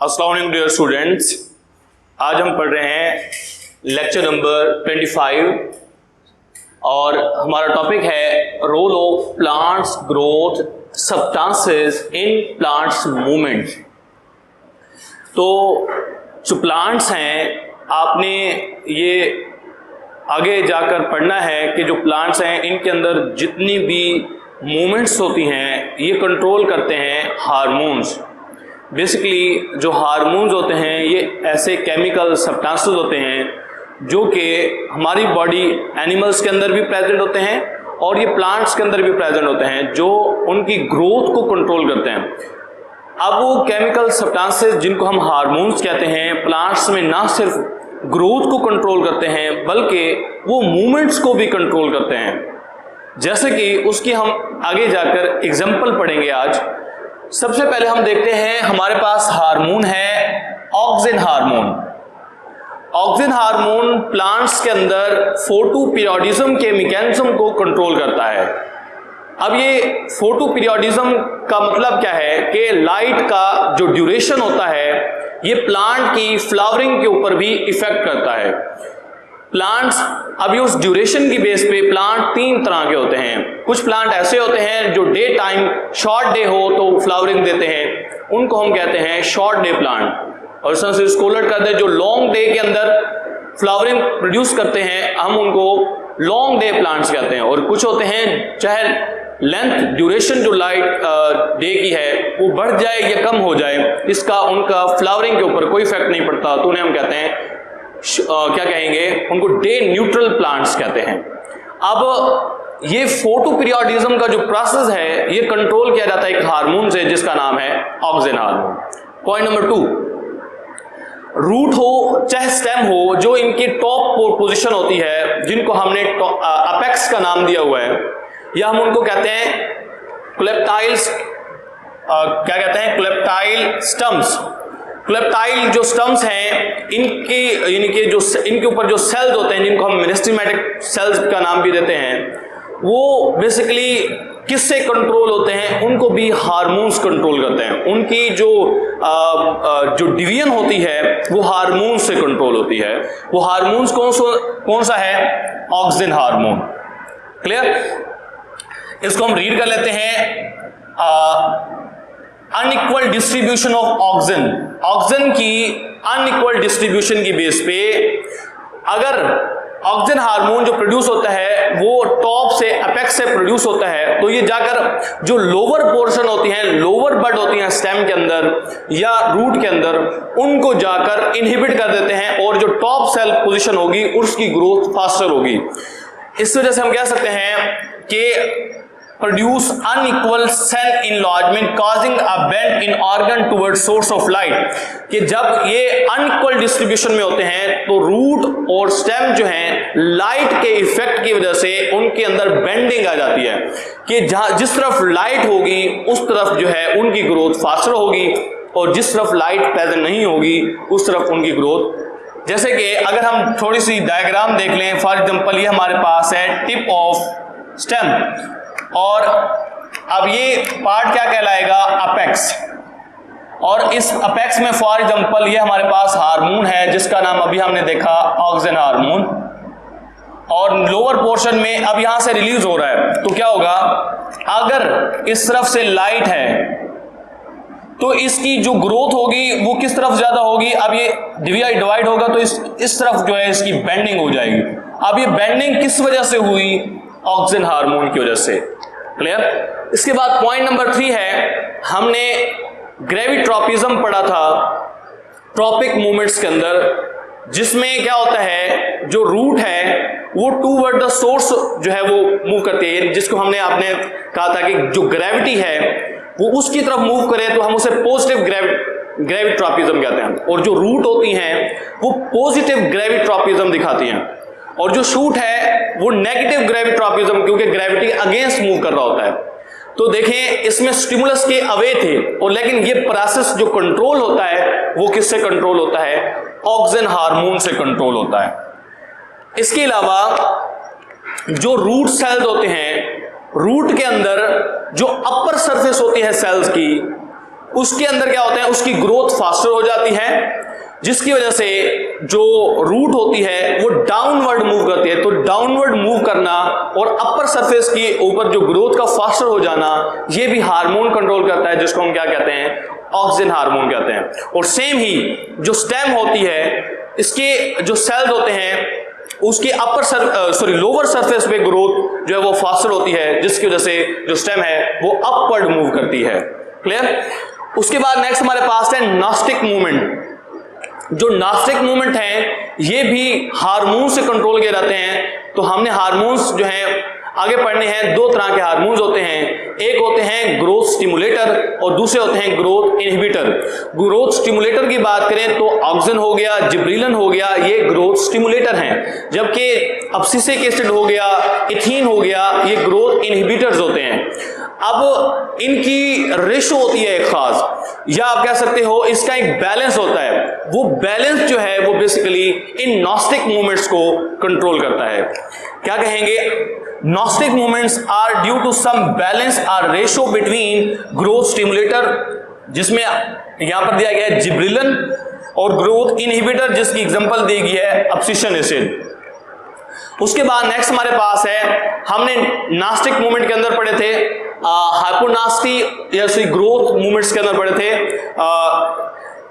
अस्सलाम वालेकुम dear students, आज हम पढ़ रहे हैं लेक्चर नंबर 25 और हमारा टॉपिक है role of plants growth substances in plants movement. तो जो प्लांट्स हैं आपने ये आगे जाकर पढ़ना है कि जो प्लांट्स हैं इनके अंदर जितनी भी मूवमेंट्स होती हैं ये कंट्रोल करते हैं हार्मोन्स। बेसिकली जो हार्मोन्स होते हैं ये ऐसे केमिकल सब्सटेंसेस होते हैं जो कि हमारी बॉडी एनिमल्स के अंदर भी प्रेजेंट होते हैं और ये प्लांट्स के अंदर भी प्रेजेंट होते हैं जो उनकी ग्रोथ को कंट्रोल करते हैं। अब वो केमिकल सब्सटेंसेस जिनको हम हार्मोन्स कहते हैं प्लांट्स में ना सिर्फ ग्रोथ को कंट्रोल करते हैं बल्कि वो मूवमेंट्स को भी कंट्रोल करते हैं। जैसे कि उसकी हम आगे जाकर एग्जाम्पल पढ़ेंगे आज। सबसे पहले हम देखते हैं हमारे पास हार्मोन है auxin hormone. Auxin hormone plants के अंदर फोटो पीरियोडिज्म के मैकेनिज्म को कंट्रोल करता है। अब ये फोटो पीरियोडिज्म का मतलब क्या है कि लाइट का जो ड्यूरेशन होता है ये प्लांट की फ्लावरिंग के ऊपर भी इफेक्ट करता है। प्लांट्स अभी उस ड्यूरेशन की बेस पे प्लांट तीन तरह के होते हैं। कुछ प्लांट ऐसे होते हैं जो डे टाइम शॉर्ट डे हो तो फ्लावरिंग देते हैं, उनको हम कहते हैं शॉर्ट डे प्लांट। और इससे इसको उलट कर दे जो लॉन्ग डे के अंदर फ्लावरिंग प्रोड्यूस करते हैं हम उनको लॉन्ग डे प्लांट्स कहते हैं। और कुछ होते हैं चाहे लेंथ ड्यूरेशन जो लाइट डे की है वो बढ़ जाए या कम हो जाए इसका उनका फ्लावरिंग के ऊपर कोई इफेक्ट नहीं पड़ता, तो उन्हें हम कहते हैं क्या कहेंगे, उनको डे न्यूट्रल प्लांट्स कहते हैं। अब ये फोटो पीरियोडिज्म का जो प्रोसेस है ये कंट्रोल किया जाता है एक हार्मोन से जिसका नाम है auxin hormone. Point number 2, root हो चाहे स्टेम हो जो इनकी टॉप पोजीशन होती है जिनको हमने अपेक्स का नाम दिया हुआ है या हम उनको कहते हैं क्लेप्टाइल्स, क्या कहते हैं, क्लेप्टाइल स्टम्स। क्लेप्टाइल जो स्टम्स हैं इनके ऊपर जो सेल्स होते हैं जिनको हम मेरिस्टेमेटिक सेल्स का नाम भी देते हैं वो बेसिकली किससे कंट्रोल होते हैं, उनको भी हार्मोन्स कंट्रोल करते हैं। उनकी जो डिवीजन होती है वो हार्मोन्स से कंट्रोल होती है। वो हार्मोन्स कौन सा है, ऑक्सिन हार्मोन। क्लियर? इसको हम रीड कर लेते हैं। Unequal distribution of auxin. Auxin की अनइक्वल डिस्ट्रीब्यूशन की बेस पे अगर ऑक्सिन हार्मोन जो प्रोड्यूस होता है वो टॉप से अपेक्स से प्रोड्यूस होता है तो ये जाकर जो लोअर पोर्शन होती है, लोअर बड होती हैं स्टेम के अंदर या रूट के अंदर, उनको जाकर इनहिबिट कर देते हैं और जो टॉप सेल पोजीशन होगी उसकी ग्रोथ फास्टर होगी। इस वजह से हम कह सकते हैं कि produce unequal cell enlargement causing a bend in organ towards source of light। कि जब ये unequal distribution में होते हैं तो रूट और स्टेम जो हैं लाइट के इफेक्ट की वजह से उनके अंदर बेंडिंग आ जाती है कि जिस तरफ लाइट होगी उस तरफ जो है उनकी ग्रोथ फास्टर होगी और जिस तरफ लाइट प्रेजेंट नहीं होगी उस तरफ उनकी ग्रोथ। जैसे कि अगर हम थोड़ी सी डायग्राम देख लें, फॉर एग्जांपल ये हमारे पास है टिप ऑफ स्टेम और अब ये पार्ट क्या कहलाएगा, अपेक्स। और इस अपेक्स में फॉर एग्जांपल ये हमारे पास हार्मोन है जिसका नाम अभी हमने देखा ऑक्सिन हार्मोन और लोअर पोर्शन में अब यहां से रिलीज हो रहा है। तो क्या होगा, अगर इस तरफ से लाइट है तो इसकी जो ग्रोथ होगी वो किस तरफ ज्यादा होगी, अब ये डिवाइड होगा तो इस तरफ जो है इसकी बेंडिंग हो जाएगी। अब ये बेंडिंग किस वजह से हुई, ऑक्सिन हार्मोन की वजह से। क्लियर? इसके बाद पॉइंट नंबर 3 है, हमने ग्रेविट्रोपिज्म पढ़ा था ट्रॉपिक मूवमेंट्स के अंदर, जिसमें क्या होता है जो रूट है वो टूवर्ड द सोर्स जो है वो मूव करती है, जिसको आपने कहा था कि जो ग्रेविटी है वो उसकी तरफ मूव करे तो हम उसे पॉजिटिव ग्रेविट्रोपिज्म कहते हैं। और जो रूट होती हैं वो पॉजिटिव ग्रेविट्रोपिज्म दिखाती हैं और जो शूट है वो नेगेटिव ग्रेविट्रोपिज्म, क्योंकि ग्रेविटी अगेंस्ट मूव कर रहा होता है। तो देखें इसमें स्टिमुलस के अवे थे और लेकिन ये प्रोसेस जो कंट्रोल होता है वो किससे कंट्रोल होता है, ऑक्सिन हार्मोन से कंट्रोल होता है। इसके अलावा जो रूट सेल्स होते हैं, रूट के अंदर जो अपर सरफेस होती है सेल्स की उसके अंदर क्या होता है, उसकी ग्रोथ फास्टर हो जाती है, जिसकी वजह से जो रूट होती है वो डाउनवर्ड मूव करती है। तो डाउनवर्ड मूव करना और अपर सरफेस की ऊपर जो ग्रोथ का फास्टर हो जाना, ये भी हार्मोन कंट्रोल करता है, जिसको हम क्या कहते हैं, ऑक्सीजन हार्मोन कहते हैं। और सेम ही जो स्टेम होती है, इसके जो सेल्स होते हैं उसके लोअर सरफेस पे ग्रोथ जो है वो फास्टर होती है, जिसकी वजह से जो स्टेम है वो अपवर्ड मूव करती है। क्लियर? उसके बाद नेक्स्ट हमारे पास है नास्टिक मूवमेंट। जो नास्टिक मूवमेंट है ये भी हार्मोन से कंट्रोल किए जाते हैं। तो हमने हार्मोन्स जो हैं आगे पढ़ने हैं, दो तरह के हार्मोन्स होते हैं, एक होते हैं ग्रोथ स्टिमुलेटर और दूसरे होते हैं ग्रोथ इनहिबिटर। ग्रोथ स्टिमुलेटर की बात करें तो ऑक्सिन हो गया, जिब्रेलिन हो गया, ये ग्रोथ स्टिमुलेटर हैं, जबकि एब्सिसिक एसिड हो गया, इथीन हो गया, ये ग्रोथ इनहिबिटर्स होते हैं। अब इनकी रेशो होती है एक खास, या आप कह सकते हो इसका एक बैलेंस होता है। वो बैलेंस जो है वो बेसिकली इन नास्टिक मूवमेंट्स को कंट्रोल करता है। क्या कहेंगे? Nastic movements are due to some balance or ratio between growth stimulator, जिसमें यहां पर दिया गया है जिब्रेलिन, और ग्रोथ इनहिबिटर, जिसकी एग्जांपल दी गई है एब्सिशन एसिड। उसके बाद नेक्स्ट हमारे पास है, हमने नास्टिक मूवमेंट के अंदर पढ़े थे हाइपोनास्टी या ग्रोथ मूवमेंट्स के अंदर पढ़े थे।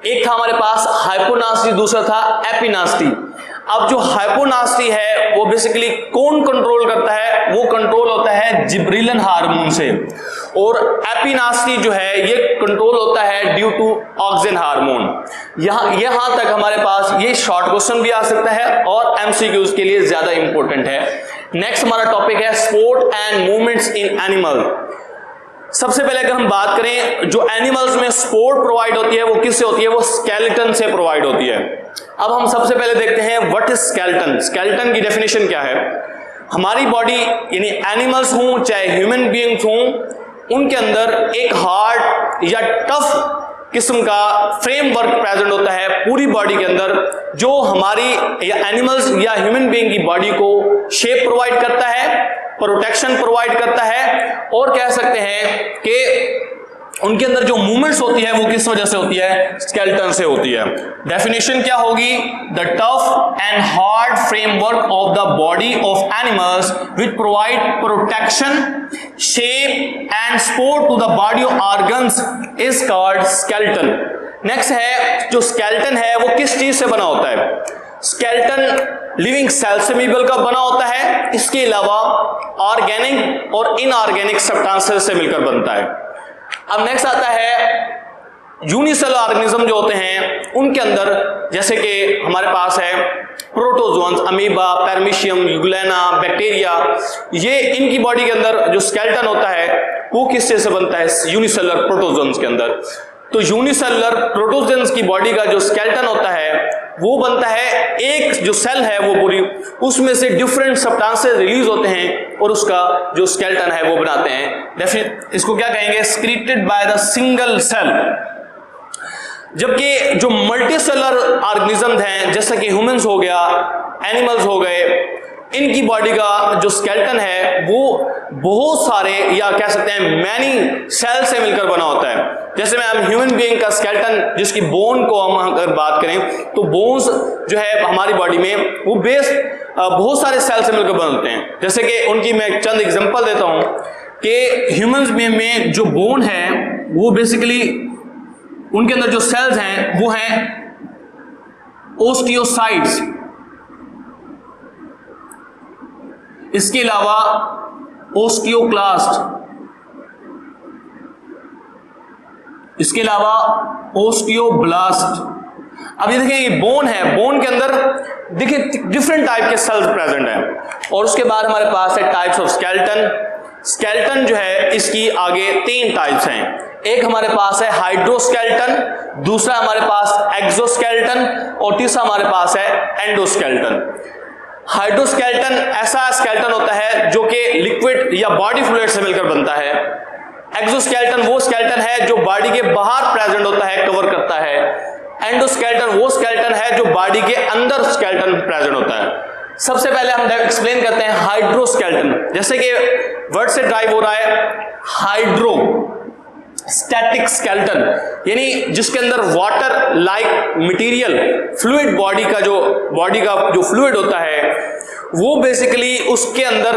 एक था हमारे पास हाइपोनास्टी, दूसरा था एपिनास्टी। अब जो हाइपोनास्टी है वो बेसिकली कौन कंट्रोल करता है? वो कंट्रोल होता है जिब्रेलिन हार्मोन से, और एपिनास्टी जो है ये कंट्रोल होता है ड्यू टू ऑक्सिन हार्मोन। यहां तक हमारे पास ये शॉर्ट क्वेश्चन भी आ सकता है और एमसीक्यूज के लिए ज्यादा इंपॉर्टेंट है। नेक्स्ट हमारा टॉपिक है sport and movements in animal. सबसे पहले अगर हम बात करें, जो एनिमल्स में स्पोर्ट प्रोवाइड होती है वो किससे होती है? वो स्केलेटन से प्रोवाइड होती है। अब हम सबसे पहले देखते हैं व्हाट इज स्केलेटन। स्केलेटन की डेफिनेशन क्या है? हमारी बॉडी यानी एनिमल्स हों चाहे ह्यूमन बीइंग्स हों, उनके अंदर एक हार्ड या टफ किस्म का फ्रेमवर्क प्रेजेंट होता है पूरी बॉडी के अंदर, जो हमारी या एनिमल्स या ह्यूमन बीइंग की बॉडी को शेप प्रोवाइड करता है, प्रोटेक्शन प्रोवाइड करता है, और कह सकते हैं कि उनके अंदर जो मूवमेंट्स होती है वो किस वजह से होती है? स्केलेटन से होती है। डेफिनेशन क्या होगी? The tough and hard framework of the body of animals which provide protection, shape and support to the body organs is called skeleton. Next है, जो स्केलेटन है वो किस चीज से बना होता है? स्केलेटन लिविंग सेल से मिलकर बना होता है, इसके अलावा ऑर्गेनिक और इनऑर्गेनिक सब्सटेंसेस से मिलकर बनता है। अब नेक्स्ट आता है यूनिसेलुलर ऑर्गेनिज्म जो होते हैं उनके अंदर, जैसे कि हमारे पास है प्रोटोजोन्स, अमीबा, पैरमीशियम, यूग्लेना, बैक्टीरिया, ये इनकी बॉडी के अंदर जो स्केलेटन होता है वो किस चीज से बनता है? यूनिसेलुलर प्रोटोजोन्स के अंदर। तो यूनिसेलुलर प्रोटोजोन्स की बॉडी का जो स्केलेटन होता है वो बनता है, एक जो सेल है वो पूरी, उसमें से डिफरेंट सब्सटेंसेस रिलीज होते हैं और उसका जो स्केलेटन है वो बनाते हैं। इसको क्या कहेंगे? Secreted by the single cell. जबकि जो मल्टीसेलुलर ऑर्गेनिज्म हैं, जैसे कि ह्यूमंस हो गया, एनिमल्स हो गए, इनकी बॉडी का जो स्केलेटन है वो बहुत सारे या कह सकते हैं मैनी सेल से मिलकर बना होता है। जैसे में हम ह्यूमन बीइंग का स्केलेटन, जिसकी बोन को हम अगर बात करें तो बोन्स जो है हमारी बॉडी में वो बेस बहुत सारे सेल से मिलकर बनते हैं। जैसे कि उनकी मैं चंद एग्जांपल देता हूं कि ह्यूमंस में जो बोन है वो बेसिकली उनके अंदर जो सेल्स हैं वो हैं ओस्टियोसाइट्स, इसके अलावा ओस्टियोक्लास्ट, इसके अलावा ओस्टियोब्लास्ट। अब ये देखिए, ये बोन है, बोन के अंदर देखिए डिफरेंट टाइप के सेल्स प्रेजेंट हैं। और उसके बाद हमारे पास है टाइप्स ऑफ स्केलेटन। स्केलेटन जो है इसकी आगे 3 टाइप्स हैं। एक हमारे पास है हाइड्रोस्केलेटन, दूसरा हमारे पास एक्सोस्केलेटन, और तीसरा हमारे पास है एंडोस्केलेटन। हाइड्रोस्केलेटन ऐसा स्केलेटन होता है जो कि लिक्विड या बॉडी फ्लूइड से मिलकर बनता है। एक्सोस्केलेटन वो स्केलेटन है जो बॉडी के बाहर प्रेजेंट होता है, कवर करता है। एंडोस्केलेटन वो स्केलेटन है जो बॉडी के अंदर स्केलेटन प्रेजेंट होता है। सबसे पहले हम एक्सप्लेन करते हैं हाइड्रोस्केलेटन। जैसे कि वर्ड से ड्राइव हो रहा है हाइड्रो, स्टैटिक स्केलेटन, यानी जिसके अंदर water like material fluid body का जो फ्लूइड होता है वो बेसिकली उसके अंदर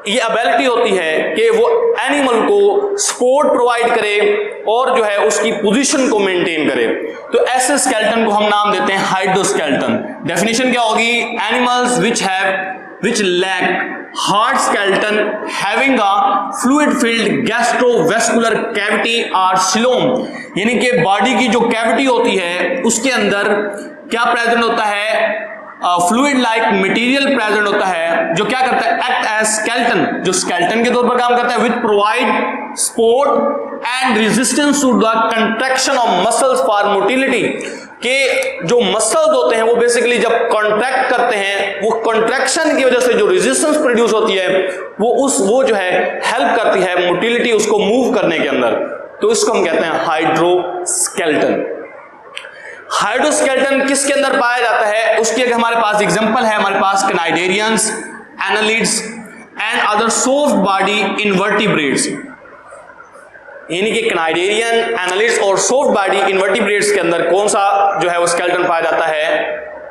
ये एबिलिटी होती है कि वो एनिमल को सपोर्ट प्रोवाइड करे और जो है उसकी पोजीशन को मेंटेन करे। तो ऐसे स्केलेटन को हम नाम देते हैं हाइड्रोस्केलेटन। डेफिनेशन क्या होगी? Animals which lack hard skeleton having a fluid filled gastrovascular cavity or coelom, यानी कि बॉडी की जो कैविटी होती है उसके अंदर क्या प्रेजेंट होता है? फ्लूइड लाइक मटेरियल प्रेजेंट होता है जो क्या करता है? एक्ट एज स्केलेटन, जो स्केलेटन के तौर पर काम करता है, which provide support and resistance to the contraction of muscles for motility, कि जो मसल्स होते हैं वो बेसिकली जब कॉन्ट्रैक्ट करते हैं वो कॉन्ट्रैक्शन की वजह से जो रेजिस्टेंस प्रोड्यूस होती है वो जो है हेल्प करती है मोटिलिटी उसको मूव करने के अंदर। तो इसको हम कहते हैं हाइड्रोस्केलेटन। हाइड्रोस्केलेटन किसके अंदर पाया जाता है उसकी एक हमारे पास एग्जांपल है, हमारे पास cnidarians, annelids and other soft body invertebrates, यानी कि कैनाइडेरियन, एनालिड्स और सॉफ्ट बॉडी इनवर्टिब्रेट्स के अंदर कौन सा जो है वो स्केलेटन पाया जाता है?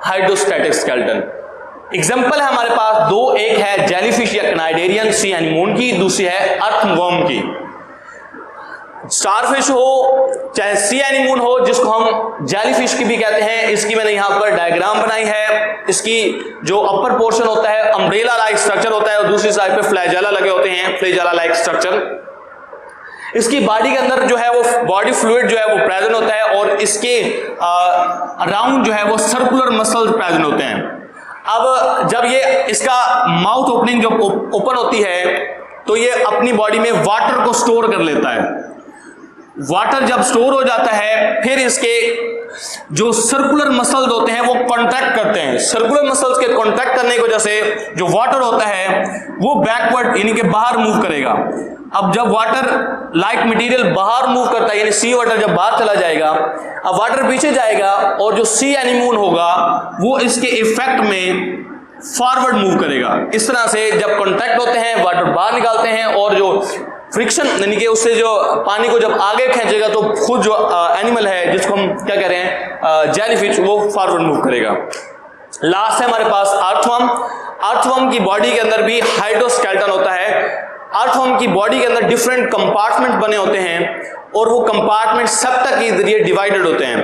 Hydrostatic skeleton. एग्जांपल है हमारे पास दो, एक है जेलीफिश या कैनाइडेरियन सी एनीमोन की, दूसरी है अर्थवर्म की। स्टारफिश हो चाहे सी एनीमोन हो, जिसको हम जेलीफिश की भी कहते हैं, इसकी मैंने यहां पर डायग्राम बनाई है। इसकी जो अपर पोर्शन होता है अम्ब्रेला लाइक स्ट्रक्चर होता है और दूसरी साइड पे फ्लैजेला लगे होते हैं, फ्लैजेला लाइक स्ट्रक्चर। इसकी बॉडी के अंदर जो है वो बॉडी फ्लूइड जो है वो प्रेजेंट होता है और इसके अराउंड जो है वो सर्कुलर मसल्स प्रेजेंट होते हैं। अब जब ये इसका माउथ ओपनिंग जब ओपन होती है तो ये अपनी बॉडी में वाटर को स्टोर कर लेता है। वाटर जब स्टोर हो जाता है फिर इसके जो सर्कुलर मसल्स होते हैं वो कॉन्ट्रैक्ट करते हैं। सर्कुलर मसल्स के कॉन्ट्रैक्ट करने की वजह से जो वाटर होता है वो बैकवर्ड यानी कि बाहर मूव करेगा। अब जब वाटर लाइक मटेरियल बाहर मूव करता है यानी सी वाटर जब बाहर चला जाएगा, अब वाटर पीछे जाएगा और जो सी एनीमोन होगा वो इसके इफेक्ट में फॉरवर्ड मूव करेगा। इस तरह से जब कॉन्टैक्ट होते हैं वाटर बाहर निकालते हैं और जो फ्रिक्शन यानी कि उससे जो पानी को जब आगे खींचेगा तो खुद जो एनिमल है जिसको हम क्या कह रहे हैं जेलीफिश, वो फॉरवर्ड मूव करेगा। लास्ट है हमारे पास अर्थवर्म। अर्थवर्म की बॉडी के अंदर भी हाइड्रोस्केलेटन होता है। अर्थवर्म की बॉडी के अंदर डिफरेंट कंपार्टमेंट बने होते हैं और वो कंपार्टमेंट सेप्टा के जरिए डिवाइडेड होते हैं।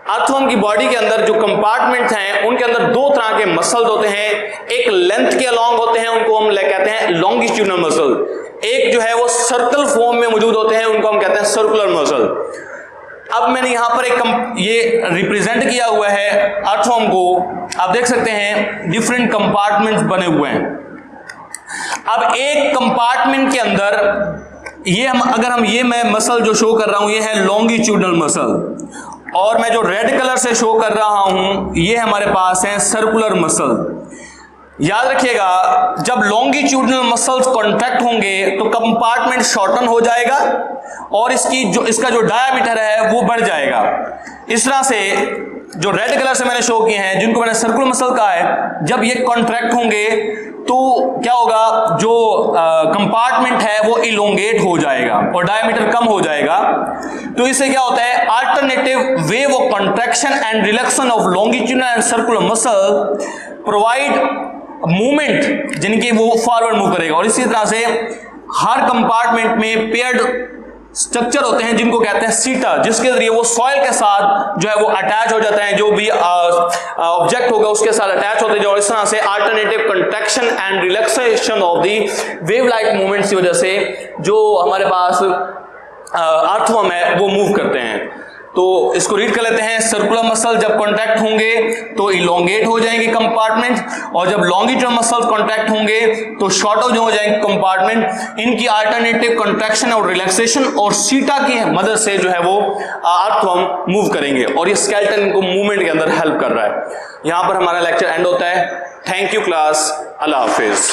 अर्थवर्म की बॉडी के अंदर जो कंपार्टमेंट हैं उनके अंदर दो तरह के मसल्स होते हैं, एक लेंथ के अलोंग होते हैं, उनको हम कहते हैं लॉन्गिट्यूडनल मसल, एक जो है वो सर्कल फॉर्म में मौजूद होते हैं, उनको हम कहते हैं सर्कुलर मसल। अब मैंने यहां पर एक ये रिप्रेजेंट किया हुआ है अर्थवर्म को, आप देख सकते हैं डिफरेंट कंपार्टमेंट्स बने हुए हैं। अब एक कंपार्टमेंट के अंदर ये मैं मसल जो शो कर रहा हूं ये है लॉन्गिट्यूडनल मसल, और मैं जो रेड कलर से शो कर रहा हूं ये हमारे पास है सर्कुलर मसल। याद रखिएगा जब लॉन्गिट्यूडनल मसल्स कॉन्ट्रैक्ट होंगे तो कंपार्टमेंट शॉर्टन हो जाएगा और इसका जो डायामीटर है वो बढ़ जाएगा। इस तरह से जो रेड कलर से मैंने शो किए हैं जिनको मैंने सर्कुलर मसल कहा है, जब ये कॉन्ट्रैक्ट होंगे तो क्या होगा, जो कंपार्टमेंट है वो इलोंगेट हो जाएगा और डायमीटर कम हो जाएगा। तो इससे क्या होता है, alternative wave of contraction and relaxation of longitudinal and circular muscle provide movement, यानी कि वो फॉरवर्ड मूव करेगा। और इसी तरह से हर कंपार्टमेंट में पेयर्ड स्ट्रक्चर होते हैं जिनको कहते हैं सीटा, जिसके जरिए वो सॉइल के साथ जो है वो अटैच हो जाता है, जो भी ऑब्जेक्ट होगा उसके साथ अटैच होते हैं। और इस तरह से alternative contraction and relaxation of the wave like movements की वजह से जो हमारे पास अर्थवर्म है वो मूव करते हैं। तो इसको रीड कर लेते हैं, सर्कुलर मसल जब कॉन्टैक्ट होंगे तो इलोंगेट हो जाएंगे कंपार्टमेंट, और जब लॉन्गिट्यूडनल मसल कॉन्टैक्ट होंगे तो शॉर्ट हो जाएंगे कंपार्टमेंट। इनकी अल्टरनेटिव कंट्रैक्शन और रिलैक्सेशन और सीटा की मदद से जो है वो अर्थवर्म मूव करेंगे और ये स्केलेटन को मूवमेंट के अंदर हेल्प कर रहा है। यहां पर हमारा लेक्चर एंड होता है। Thank you class, Allah Hafiz.